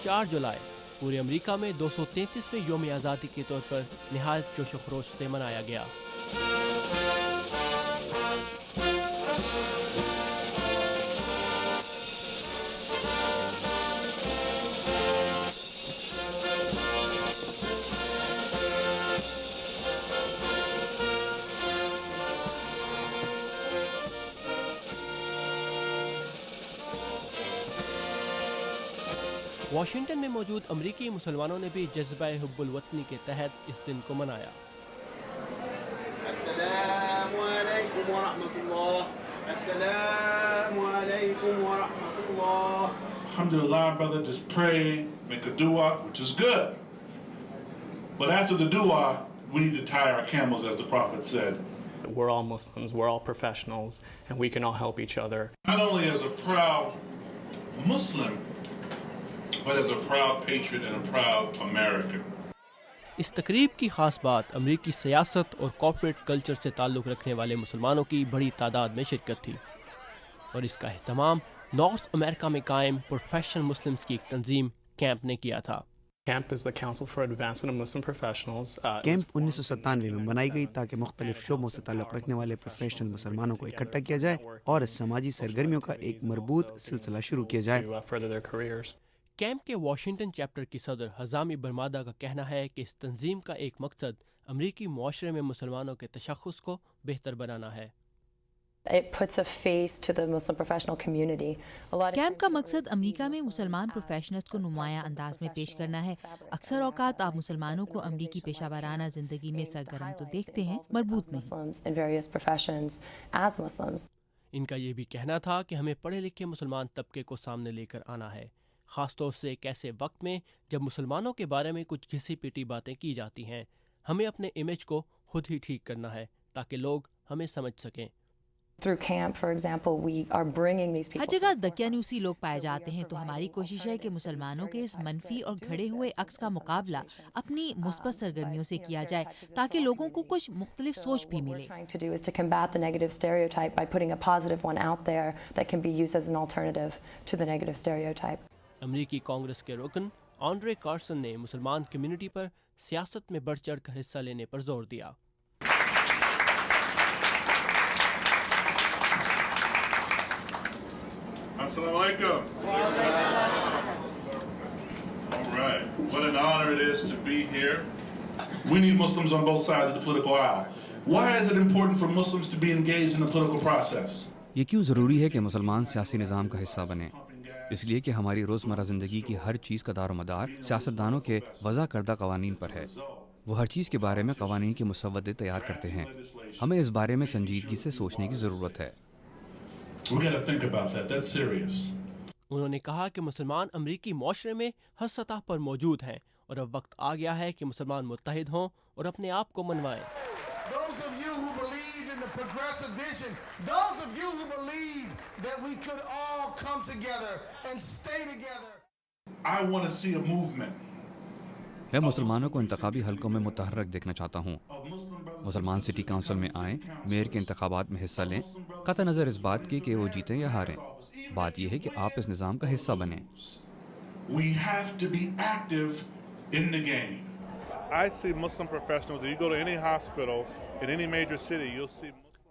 4 जुलाई पूरे अमेरिका में 233वें यौम आज़ादी के तौर पर निहायत जोश व खरोश से मनाया गया। वाशिंगटन में मौजूद अमरीकी मुसलमानों ने भी जज्बा हुब्बुल वतनी के तहत इस दिन को मनाया। अस्सलामु अलैकुम व रहमतुल्लाह, अस्सलामु अलैकुम व रहमतुल्लाह। Alhamdulillah, brother, just pray, make a dua, which is good. But after the dua, we need to tie our camels, as the Prophet said. We're all Muslims, we're all professionals, and we can all help each other. Not only as a proud Muslim, but as a proud patriot and a proud American. इस तकरीब की ख़ास बात अमरीकी सियासत और corporate culture से ताल्लुक़ रखने वाले मुसलमानों की बड़ी तादाद में शिरकत थी और इसका एहतमाम नॉर्थ अमेरिका में कायम प्रोफेशनल मुस्लिम्स की एक तंजीम कैंप ने किया था। CAMP is the Council for Advancement of Muslim Professionals. Camp 1997 में बनाई गई ताकि मुख्तलिफ शोबों से ताल्लुक़ रखने वाले प्रोफेशनल मुसलमानों को इकट्ठा किया जाए और समाजी सरगर्मियों का एक मरबूत सिलसिला शुरू किया जाए। कैंप के वाशिंगटन चैप्टर की सदर हजामी बरमादा का कहना है कि इस तंजीम का एक मकसद अमरीकी मुआशरे में मुसलमानों के तशख़्ख़ुस को बेहतर बनाना है। कैंप का मकसद अमेरिका में मुसलमान प्रोफेशनल्स को नुमाया अंदाज में पेश करना है। अक्सर औकात आप मुसलमानों को अमरीकी पेशा वाराना जिंदगी में सरगर्म तो देखते हैं, मरबूत नहीं। इनका ये भी कहना था कि हमें पढ़े लिखे मुसलमान तबके को सामने लेकर आना है, ख़ासतौर से एक ऐसे वक्त में जब मुसलमानों के बारे में कुछ घिसी पिटी बातें की जाती हैं। हमें अपने इमेज को खुद ही ठीक करना है ताकि लोग हमें समझ सकें। हर जगह दकियानूसी लोग पाए जाते हैं, तो हमारी कोशिश है कि मुसलमानों के इस मनफी और घड़े हुए अक्स का मुकाबला अपनी मुस्बत सरगर्मियों से किया जाए ताकि लोगों को कुछ मुख्तलिफ सोच भी मिले। अमरीकी कांग्रेस के रुकन आंड्रे कार्सन ने मुसलमान कम्युनिटी पर सियासत में बढ़ चढ़ कर हिस्सा लेने पर जोर दिया। Assalamu alaikum. All right. What an honor it is to be here. We need Muslims on both sides of the political aisle. Why is it important for Muslims to be engaged in the political process? ये क्यों ज़रूरी है कि मुसलमान सियासी निज़ाम का हिस्सा बने? इसलिए कि हमारी रोज़मर्रा ज़िंदगी की हर चीज़ का दारोमदार सियासतदानों के वज़ा करदा क़वानीन पर है। वो हर चीज़ के बारे में क़वानीन के मुसव्वदे तैयार करते हैं। हमें इस बारे में संजीदगी से सोचने की ज़रूरत है। उन्होंने कहा कि मुसलमान अमरीकी मुआशरे में हर सतह पर मौजूद हैं और अब वक्त आ गया है कि मुसलमान मुत्तहिद हों और अपने आप को मनवाएं। मैं मुसलमानों को इंतखाबी हलकों में मुतहर्रक देखना चाहता हूँ। मुसलमान सिटी काउंसिल में आएँ, मेयर के इंतखाबात में हिस्सा लें, कतई नज़र इस बात की कि वो जीतें या हारें। बात यह है कि आप इस निज़ाम का हिस्सा बनें।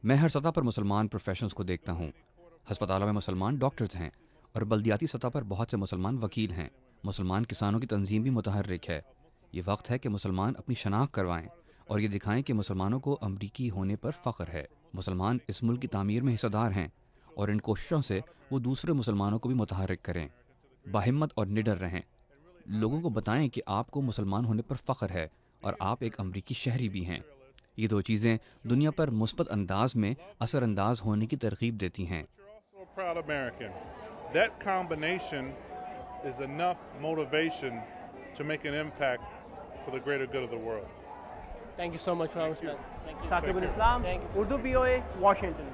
मैं हर सतह पर मुसलमान प्रोफेशनल्स को देखता हूँ। हस्पतालों में मुसलमान डॉक्टर्स हैं और बल्दियाती सतह पर बहुत से मुसलमान वकील हैं। मुसलमान किसानों की तंजीम भी मुतहर्रिक है। ये वक्त है कि मुसलमान अपनी शनाख्त करवाएं और ये दिखाएं कि मुसलमानों को अमरीकी होने पर फ़ख्र है। मुसलमान इस मुल्क की तामीर में हिस्सेदार हैं और इन कोशिशों से वो दूसरे मुसलमानों को भी मुतहर्रिक करें। बाहिम्मत और निडर रहें। लोगों को बताएं कि आपको मुसलमान होने पर फ़ख्र है और आप एक अमरीकी शहरी भी हैं। ये दो चीज़ें दुनिया पर मुस्बत अंदाज में असरअंदाज होने की तरगीब देती हैं। is enough motivation to make an impact for the greater good of the world. Thank you so much, Congressman. Saqib al-Islam, Urdu VOA, Washington.